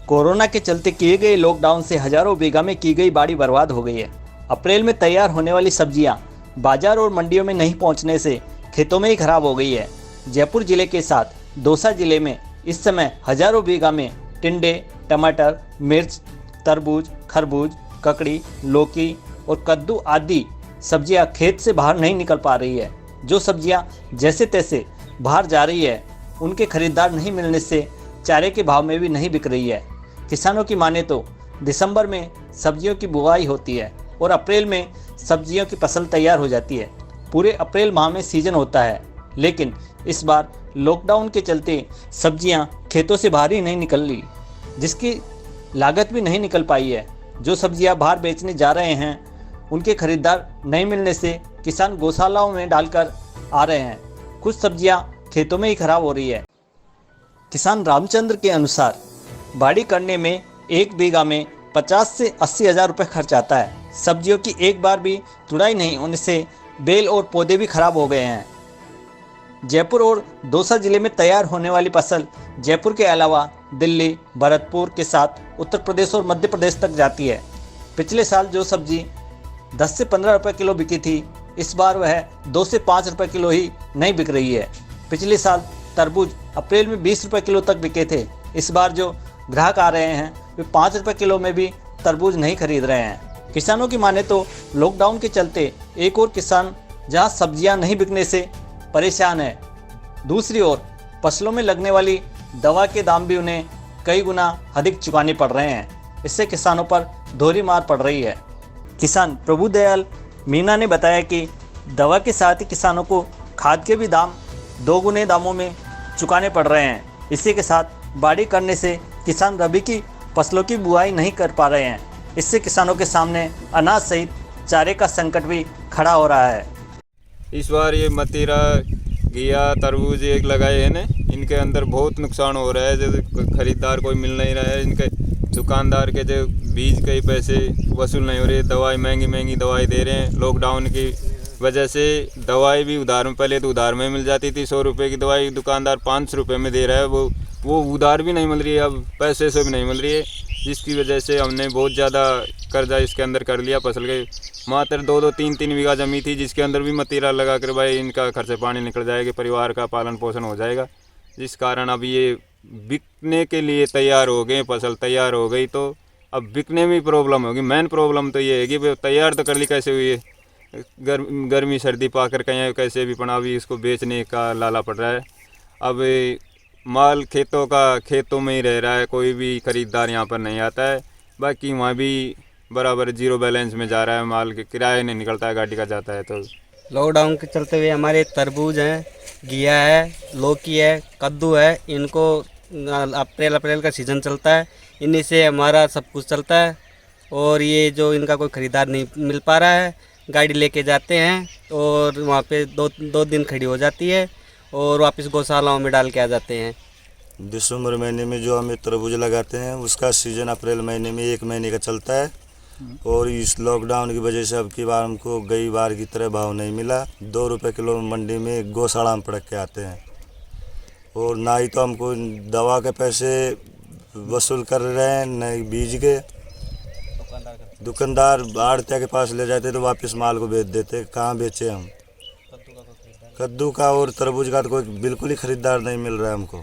Corona के चलते किए गए लॉकडाउन से हजारों बीघा में की गई बाड़ी बर्बाद हो गई है। अप्रैल में तैयार होने वाली सब्जियां बाजार और मंडियों में नहीं पहुंचने से खेतों में ही खराब हो गई है। जयपुर जिले के साथ दौसा जिले में इस समय हजारों बीघा में टिंडे, टमाटर, मिर्च, तरबूज, खरबूज, ककड़ी, लौकी और कद्दू आदि सब्जियां खेत से बाहर नहीं निकल पा रही है। जो सब्जियां जैसे तैसे बाहर जा रही है, उनके खरीदार नहीं मिलने से चारे के भाव में भी नहीं बिक रही है। किसानों की माने तो दिसंबर में सब्जियों की बुआई होती है और अप्रैल में सब्जियों की फसल तैयार हो जाती है। पूरे अप्रैल माह में सीजन होता है, लेकिन इस बार लॉकडाउन के चलते सब्जियां खेतों से बाहर ही नहीं निकल ली, जिसकी लागत भी नहीं निकल पाई है। जो सब्जियां बाहर बेचने जा रहे हैं, उनके खरीदार नहीं मिलने से किसान गौशालाओं में डालकर आ रहे हैं। कुछ सब्जियां खेतों में ही खराब हो रही है। किसान रामचंद्र के अनुसार बाड़ी करने में एक बीघा में 50 से 80 हज़ार रुपये खर्च आता है। सब्जियों की एक बार भी तुड़ाई नहीं होने से बेल और पौधे भी खराब हो गए हैं। जयपुर और दौसा जिले में तैयार होने वाली फसल जयपुर के अलावा दिल्ली, भरतपुर के साथ उत्तर प्रदेश और मध्य प्रदेश तक जाती है। पिछले साल जो सब्जी 10 से 15 रुपये किलो बिकी थी, इस बार वह 2 से 5 रुपये किलो ही नहीं बिक रही है। पिछले साल तरबूज अप्रैल में 20 रुपये किलो तक बिके थे। इस बार जो ग्राहक आ रहे हैं, वे 5 रुपये किलो में भी तरबूज नहीं खरीद रहे हैं। किसानों की माने तो लॉकडाउन के चलते एक और किसान जहां सब्जियां नहीं बिकने से परेशान है, दूसरी ओर फसलों में लगने वाली दवा के दाम भी उन्हें कई गुना अधिक चुकाने पड़ रहे हैं। इससे किसानों पर दोहरी मार पड़ रही है। किसान प्रभुदयाल मीना ने बताया कि दवा के साथ ही किसानों को खाद के भी दाम 2 गुने दामों में चुकाने पड़ रहे हैं। इसी के साथ बाड़ी करने से किसान रबी की फसलों की बुआई नहीं कर पा रहे हैं। इससे किसानों के सामने अनाज सहित चारे का संकट भी खड़ा हो रहा है। इस बार ये मतीरा, घिया, तरबूज एक लगाए हैं ना, इनके अंदर बहुत नुकसान हो रहा है। जैसे खरीदार कोई मिल नहीं रहा है, इनके दुकानदार के जो बीज के पैसे वसूल नहीं हो रहे, दवाई महंगी दवाई दे रहे हैं। लॉकडाउन की वजह से दवाई भी उधार में, पहले तो उधार में मिल जाती थी। 100 रुपये की दवाई दुकानदार 500 रुपये में दे रहा है। वो उधार भी नहीं मिल रही है, अब पैसे से भी नहीं मिल रही है, जिसकी वजह से हमने बहुत ज़्यादा कर्जा इसके अंदर कर लिया। फसल के मात्र 2-2, 3-3 बीघा जमी थी, जिसके अंदर भी मतीरा लगा कर भाई इनका खर्चे पानी निकल जाएगा, परिवार का पालन पोषण हो जाएगा। जिस कारण अब ये बिकने के लिए तैयार हो गए, फसल तैयार हो गई तो अब बिकने में प्रॉब्लम होगी। मेन प्रॉब्लम तो ये है कि तैयार तो कर ली कैसे हुई है, गर्मी सर्दी पाकर कहीं कैसे भी पड़ा भी इसको बेचने का लाला पड़ रहा है। अब माल खेतों में ही रह रहा है, कोई भी खरीदार यहाँ पर नहीं आता है। बाकी वहाँ भी बराबर जीरो बैलेंस में जा रहा है, माल के किराया नहीं निकलता है, गाड़ी का जाता है। तो लॉकडाउन के चलते हुए हमारे तरबूज हैं, घिया है, लौकी है, कद्दू है, इनको अप्रैल का सीज़न चलता है, इन्हीं से हमारा सब कुछ चलता है। और ये जो इनका कोई ख़रीदार नहीं मिल पा रहा है, गाड़ी लेके जाते हैं और वहाँ पे दो दिन खड़ी हो जाती है और वापस गौशालाओं में डाल के आ जाते हैं। दिसंबर महीने में जो हमें तरबूज लगाते हैं, उसका सीज़न अप्रैल महीने में 1 महीने का चलता है। और इस लॉकडाउन की वजह से अब की बार हमको गई बार की तरह भाव नहीं मिला। 2 रुपये किलो मंडी में गौशाला में पड़क के आते हैं। और ना ही तो हमको दवा के पैसे वसूल कर रहे हैं, न ही बीज के। दुकानदार आड़तिया के पास ले जाते तो वापस माल को बेच देते। कहाँ बेचे हम? कद्दू का और तरबूज का तो कोई बिल्कुल ही खरीदार नहीं मिल रहा है हमको।